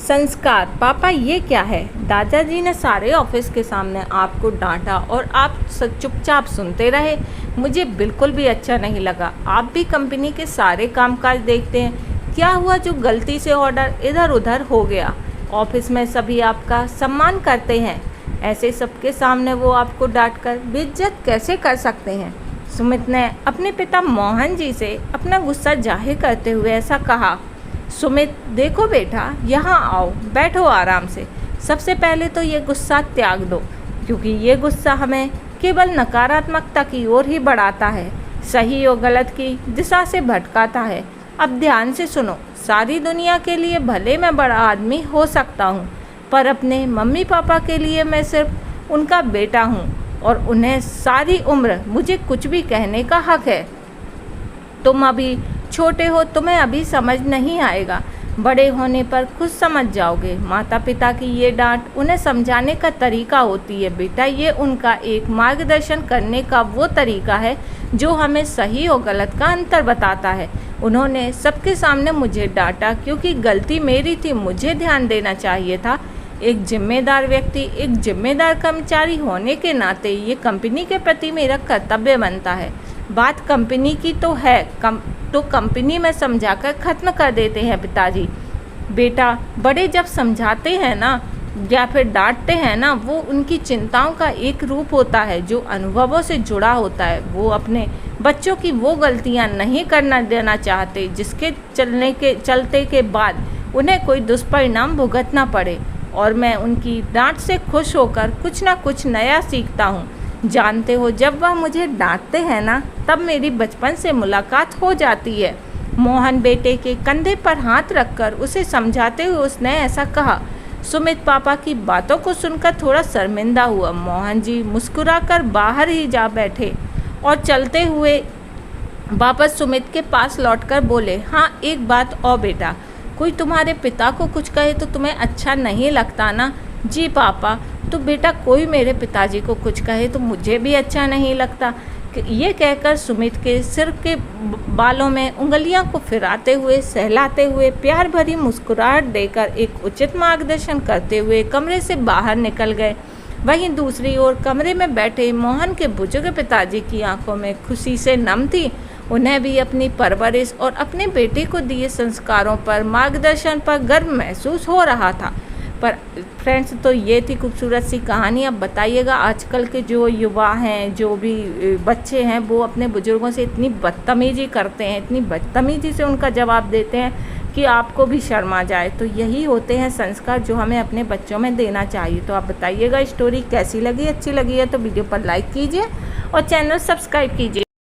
संस्कार। पापा ये क्या है? दादाजी ने सारे ऑफिस के सामने आपको डांटा और आप चुपचाप सुनते रहे। मुझे बिल्कुल भी अच्छा नहीं लगा। आप भी कंपनी के सारे कामकाज देखते हैं। क्या हुआ जो गलती से ऑर्डर इधर उधर हो गया? ऑफिस में सभी आपका सम्मान करते हैं, ऐसे सबके सामने वो आपको डांट कर बेइज्जत कैसे कर सकते हैं? सुमित ने अपने पिता मोहन जी से अपना गुस्सा जाहिर करते हुए ऐसा कहा। सुमित, देखो बेटा, यहाँ आओ, बैठो आराम से। सबसे पहले तो ये गुस्सा त्याग दो, क्योंकि ये गुस्सा हमें केवल नकारात्मकता की ओर ही बढ़ाता है, सही और गलत की दिशा से भटकाता है। अब ध्यान से सुनो। सारी दुनिया के लिए भले मैं बड़ा आदमी हो सकता हूँ, पर अपने मम्मी पापा के लिए मैं सिर्फ उनका बेटा हूँ और उन्हें सारी उम्र मुझे कुछ भी कहने का हक है। तुम अभी छोटे हो, तुम्हें अभी समझ नहीं आएगा, बड़े होने पर खुद समझ जाओगे। माता पिता की ये डांट उन्हें समझाने का तरीका होती है बेटा। ये उनका एक मार्गदर्शन करने का वो तरीका है जो हमें सही और गलत का अंतर बताता है। उन्होंने सबके सामने मुझे डांटा क्योंकि गलती मेरी थी, मुझे ध्यान देना चाहिए था। एक जिम्मेदार व्यक्ति, एक जिम्मेदार कर्मचारी होने के नाते ये कंपनी के प्रति मेरा कर्तव्य बनता है। बात कंपनी की तो है, तो कंपनी में समझाकर ख़त्म कर देते हैं पिताजी। बेटा, बड़े जब समझाते हैं ना या फिर डांटते हैं ना, वो उनकी चिंताओं का एक रूप होता है जो अनुभवों से जुड़ा होता है। वो अपने बच्चों की वो गलतियां नहीं करना देना चाहते जिसके चलते के बाद उन्हें कोई दुष्परिणाम भुगतना पड़े। और मैं उनकी डांट से खुश होकर कुछ ना कुछ नया सीखता हूँ। जानते हो, जब वह मुझे डांटते हैं ना, तब मेरी बचपन से मुलाकात हो जाती है। मोहन बेटे के कंधे पर हाथ रखकर उसे समझाते हुए उसने ऐसा कहा। सुमित पापा की बातों को सुनकर थोड़ा शर्मिंदा हुआ। मोहन जी मुस्कुराकर बाहर ही जा बैठे और चलते हुए वापस सुमित के पास लौटकर बोले, हाँ, एक बात और बेटा, कोई तुम्हारे पिता को कुछ कहे तो तुम्हें अच्छा नहीं लगता ना? जी पापा, तो बेटा कोई मेरे पिताजी को कुछ कहे तो मुझे भी अच्छा नहीं लगता। ये कहकर सुमित के सिर के बालों में उंगलियां को फिराते हुए, सहलाते हुए, प्यार भरी मुस्कुराहट देकर एक उचित मार्गदर्शन करते हुए कमरे से बाहर निकल गए। वहीं दूसरी ओर कमरे में बैठे मोहन के बुजुर्ग पिताजी की आंखों में खुशी से नम थी। उन्हें भी अपनी परवरिश और अपने बेटे को दिए संस्कारों पर, मार्गदर्शन पर गर्व महसूस हो रहा था। पर फ्रेंड्स, तो ये थी खूबसूरत सी कहानी। अब बताइएगा, आजकल के जो युवा हैं, जो भी बच्चे हैं, वो अपने बुजुर्गों से इतनी बदतमीजी करते हैं, इतनी बदतमीजी से उनका जवाब देते हैं कि आपको भी शर्म आ जाए। तो यही होते हैं संस्कार जो हमें अपने बच्चों में देना चाहिए। तो आप बताइएगा स्टोरी कैसी लगी। अच्छी लगी है तो वीडियो पर लाइक कीजिए और चैनल सब्सक्राइब कीजिए।